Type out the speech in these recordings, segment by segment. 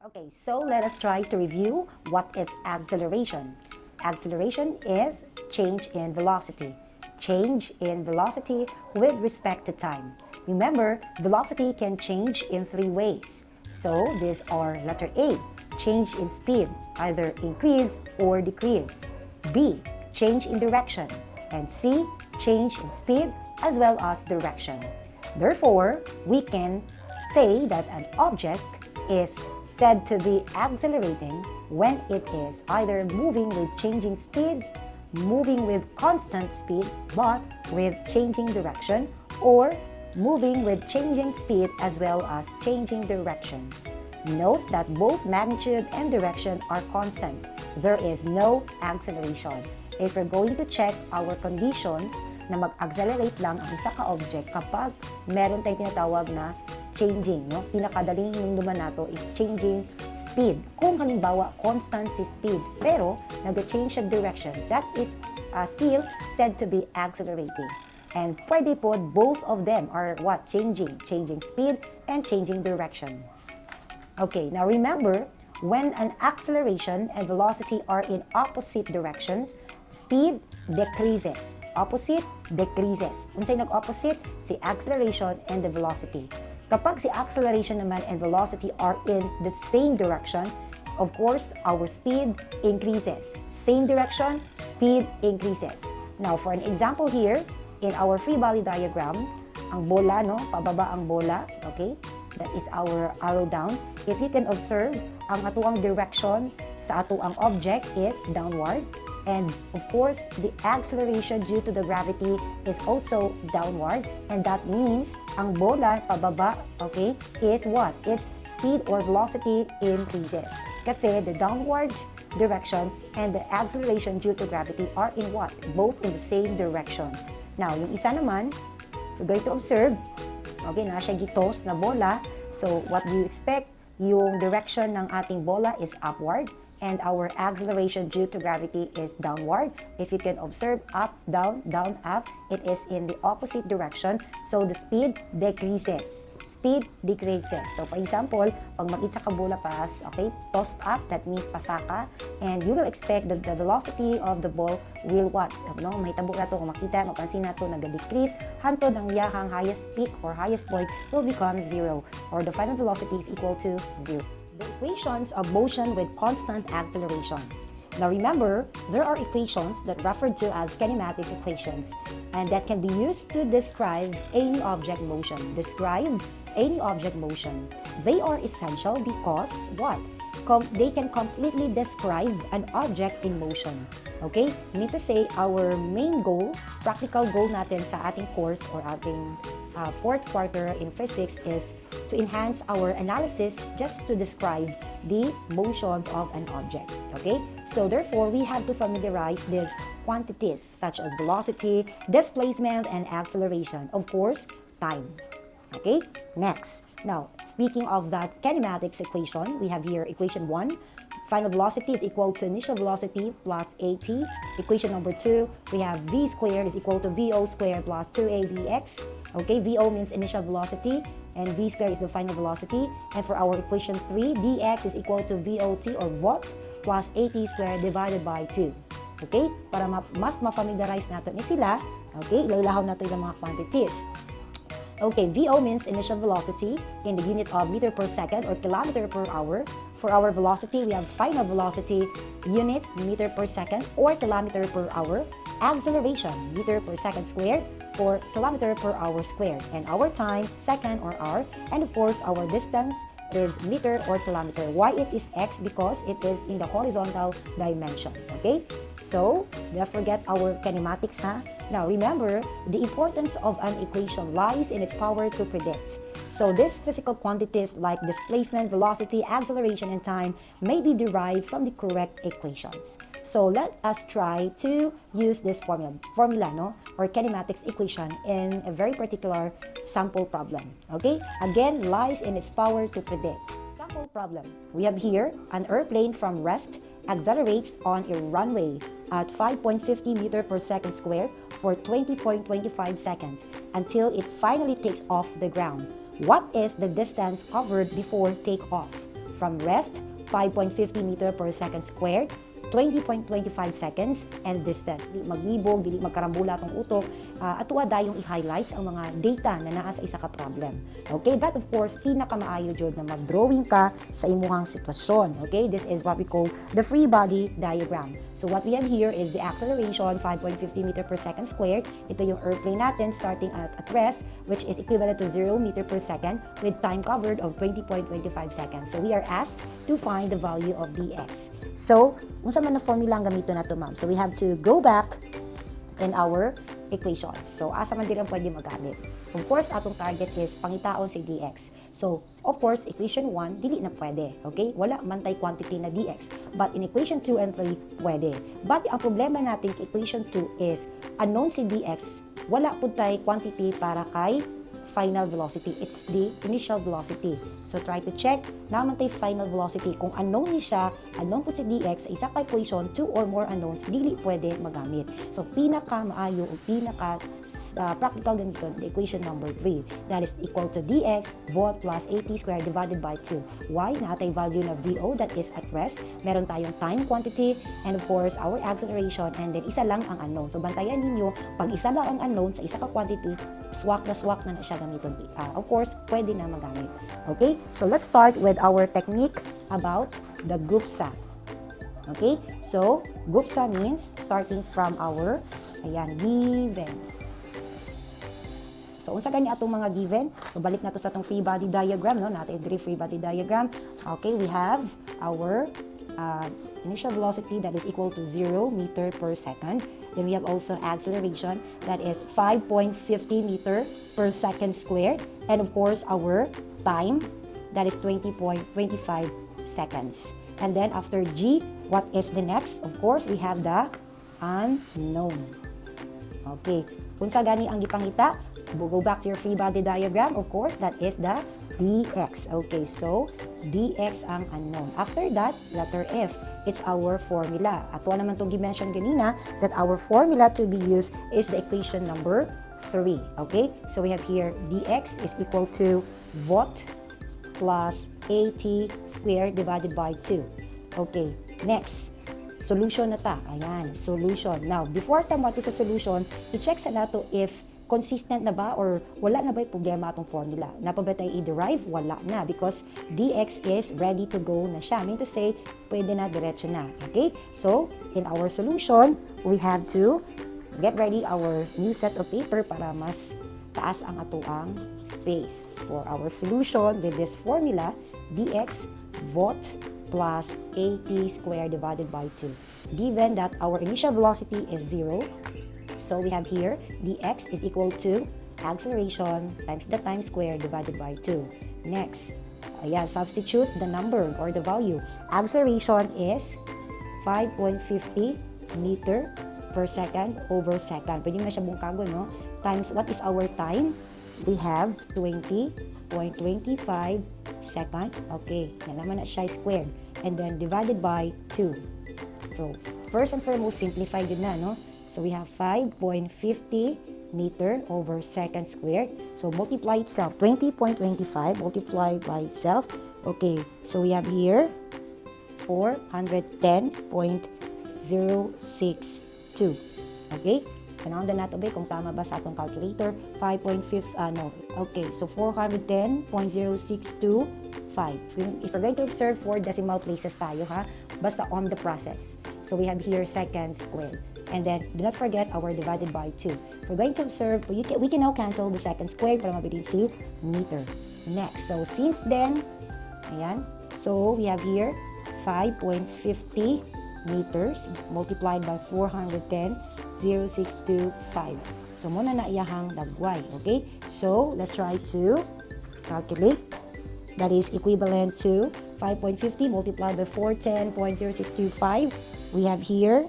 Okay, so let us try to review what is acceleration. Acceleration is change in velocity. Change in velocity with respect to time. Remember, velocity can change in three ways. So these are letter A, change in speed, either increase or decrease. B, change in direction. And C, change in speed as well as direction. Therefore, we can say that an object is said to be accelerating when it is either moving with changing speed, moving with constant speed but with changing direction, or moving with changing speed as well as changing direction. Note that both magnitude and direction are constant. There is no acceleration. If we're going to check our conditions na mag-accelerate lang ang isa ka-object kapag meron tayong tinatawag na changing, no? Pinakadaling hinumduman nato is changing speed. Kung halimbawa, constant si speed, pero nag-change siya direction, that is still said to be accelerating. And pwede po, both of them are what? Changing. Changing speed and changing direction. Okay, now remember, when an acceleration and velocity are in opposite directions, speed decreases. Opposite, decreases. Kung sa'yo nag-opposite, si acceleration and the velocity. Kapag si acceleration naman and velocity are in the same direction, of course, our speed increases. Same direction, speed increases. Now, for an example here, in our free body diagram, ang bola, no? Pababa ang bola, okay? That is our arrow down. If you can observe, ang atuang direction sa atuang object is downward. And of course, the acceleration due to the gravity is also downward. And that means, ang bola pababa, okay, is what? Its speed or velocity increases. Kasi the downward direction and the acceleration due to gravity are in what? Both in the same direction. Now, yung isa naman, we're going to observe, okay, na siya gitos na bola. So, what do you expect? Yung direction ng ating bola is upward. And our acceleration due to gravity is downward. If you can observe, up, down, up, it is in the opposite direction. So the speed decreases. Speed decreases. So for example, pag mag-itsa ka bola pas, okay, tossed up, that means pasaka, and you will expect that the velocity of the ball will what? No, may tabo na to, kung makita, mapansin na to, nag-decrease, hantod ang yahang highest peak or highest point will become zero, or the final velocity is equal to zero. The equations of motion with constant acceleration. Now remember, there are equations that referred to as kinematics equations, and that can be used to describe any object motion. Describe any object motion. They are essential because what? They can completely describe an object in motion. Okay? Mean to say, our main goal, practical goal natin sa ating course or ating fourth quarter in physics is to enhance our analysis just to describe the motion of an object. Okay? So therefore, we have to familiarize these quantities such as velocity, displacement, and acceleration. Of course, time. Okay? Next. Now, speaking of that kinematics equation, we have here equation 1. Final velocity is equal to initial velocity plus AT. Equation number 2, we have V squared is equal to VO squared plus 2AVX. Okay, VO means initial velocity and V squared is the final velocity. And for our equation 3, dx is equal to VOT or watt plus AT squared divided by 2. Okay, para mas ma-familiarize natin ni sila, okay, ilalahaw natin yung mga quantities. Okay, VO means initial velocity in the unit of meter per second or kilometer per hour. For our velocity, we have final velocity unit, meter per second or kilometer per hour. Acceleration, meter per second squared or kilometer per hour squared. And our time, second or hour. And of course, our distance is meter or kilometer. Why it is x? Because it is in the horizontal dimension. Okay? So, don't forget our kinematics, ha? Now, remember, the importance of an equation lies in its power to predict. So, these physical quantities like displacement, velocity, acceleration, and time may be derived from the correct equations. So, let us try to use this formula, no? Or kinematics equation in a very particular sample problem. Okay? Again, lies in its power to predict. Sample problem. We have here an airplane from rest accelerates on a runway at 5.50 meter per second square for 20.25 seconds until it finally takes off the ground. What is the distance covered before takeoff? From rest, 5.50 meter per second squared, 20.25 seconds, and distance. Dili maglibog, dili magkarambula atong utok, atuwa dayong i-highlights ang mga data na naa sa isa ka problem. Okay, but of course, pinakamaayo jud na mag-drawing ka sa imuhang sitwasyon. Okay, this is what we call the free body diagram. So what we have here is the acceleration, 5.50 meter per second squared. Ito yung airplane natin starting at rest, which is equivalent to 0 meter per second with time covered of 20.25 seconds. So we are asked to find the value of dx. So, unsa man na formula ang gamito nato, ma'am? So we have to go back in our equations. So, asa man din ang pwede magamit. Of course, atong target is pangitaon si dx. So, of course, equation 1, dili na pwede. Okay? Wala man tay quantity na dx. But in equation 2 and 3, pwede. But ang problema natin kay equation 2 is, unknown si dx, wala po tay quantity para kay final velocity. It's the initial velocity. So, try to check naman tayo final velocity. Kung unknown ni siya, unknown po si dx, isa ka equation, 2 or more unknowns, dili pwede magamit. So, pinaka-maayo o pinaka-practical ganito, the equation number 3. That is equal to dx, VOT plus at squared divided by 2. Why? Naatay value na VO, that is at rest. Meron tayong time quantity, and of course, our acceleration, and then isa lang ang unknown. So, bantayan ninyo, pag isa lang ang unknown sa isa ka quantity, swak na siya gamiton. Of course, pwede na magamit. Okay? So, let's start with our technique about the GUPSA. Okay? So, GUPSA means starting from our, given. So, unsa gani atong mga given? So, balik na to sa atong free body diagram, no? Natin diri free body diagram. Okay, we have our initial velocity that is equal to 0 meter per second. Then we have also acceleration that is 5.50 meter per second squared. And of course, our time that is 20.25 seconds. And then after G, what is the next? Of course, we have the unknown. Okay. Kung sa gani ang gipangita, go back to your free body diagram. Of course, that is the dx. Okay, so dx ang unknown. After that, letter F. It's our formula. Ato naman itong gi-mention ganina that our formula to be used is the equation number 3. Okay? So we have here dx is equal to VOT plus at squared divided by 2. Okay. Next. Solution na ta. Ayan. Solution. Now, before tama to sa solution, i-check sa nato if consistent na ba or wala na ba yung problema atong formula? Napaba tayo i-derive? Wala na because dx is ready to go na siya. Mean to say, pwede na, diretso na. Okay? So, in our solution, we have to get ready our new set of paper para mas taas ang atuang space. For our solution with this formula, dx VOT plus at squared divided by 2. Given that our initial velocity is 0, so we have here dx is equal to acceleration times the time squared divided by 2. Next, substitute the number or the value. Acceleration is 5.50 meter per second over second. Pwede na siya bungkago, no? Times, what is our time? We have 20.25 second. Okay, yan naman na siya squared. And then divided by 2. So, first and foremost, simplify yun na, no? So we have 5.50 meter over second squared. So multiply itself. 20.25 multiplied by itself. Okay, so we have here 410.062. Okay? Panahon na nato ba kung tama ba sa atong calculator. 5.5, Okay, so 410.0625. If we're going to observe 4 decimal places tayo, ha? Basta on the process. So we have here second squared. And then, do not forget our divided by 2. We're going to observe, we can now cancel the second squared para mabilis si meter. Next, so since then, so we have here 5.50 meters multiplied by 410, 0.625. So, muna na iyahang dagway. Okay? So, let's try to calculate. That is equivalent to 5.50 multiplied by 410.0625. We have here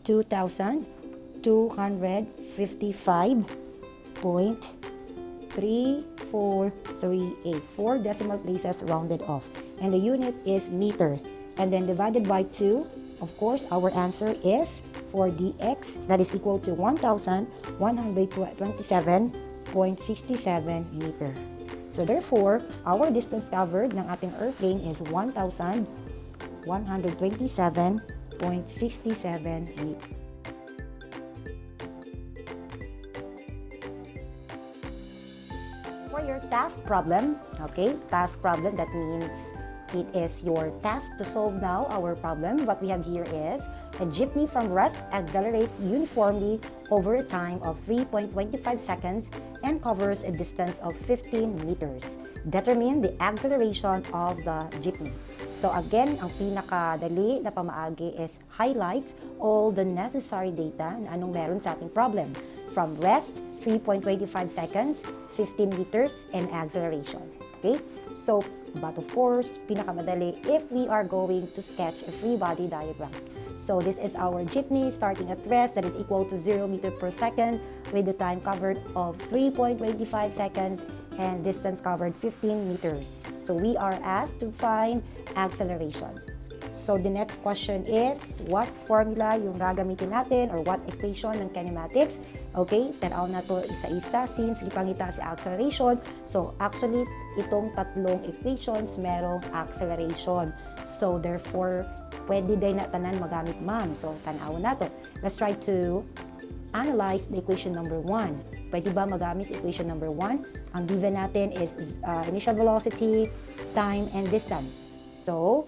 2,255.3438. 4 decimal places rounded off. And the unit is meter. And then divided by 2, of course, our answer is for dx, that is equal to 1,127.67 meter. So therefore, our distance covered ng ating airplane is 1,127.67 meters. For your task problem, okay, task problem, that means it is your task to solve now our problem. What we have here is a jeepney from rest accelerates uniformly over a time of 3.25 seconds and covers a distance of 15 meters. Determine the acceleration of the jeepney. So again, ang pinakadali na pamaagi is highlights all the necessary data na anong meron sa ating problem. From rest, 3.25 seconds, 15 meters, and acceleration. Okay? So, but of course, pinakamadali if we are going to sketch a free body diagram. So this is our jeepney starting at rest, that is equal to 0 meter per second with the time covered of 3.25 seconds and distance covered 15 meters. So we are asked to find acceleration. So the next question is, what formula yung gagamitin natin or what equation ng kinematics? Okay, tanaw na to isa-isa since ipangita si acceleration. So actually, itong tatlong equations merong acceleration. So therefore, pwede din na tanan magamit ma'am. So tanaw na to. Let's try to analyze the equation number 1. Pwede ba magamit sa equation number 1? Ang given natin is initial velocity, time, and distance. So,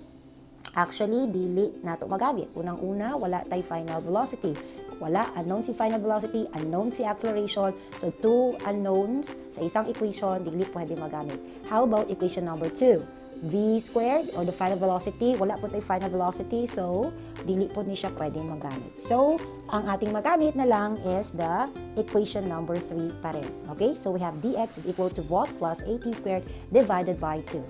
actually, dili na ito magamit. Unang-una, wala tayo final velocity. Wala, unknown si final velocity, unknown si acceleration. So, two unknowns sa isang equation, dili pwede magamit. How about equation number 2? V squared or the final velocity, wala po tayo final velocity, so dili po niya pwede magamit. So, ang ating magamit na lang is the equation number 3 pa rin. Okay? So, we have dx is equal to what plus at squared divided by 2.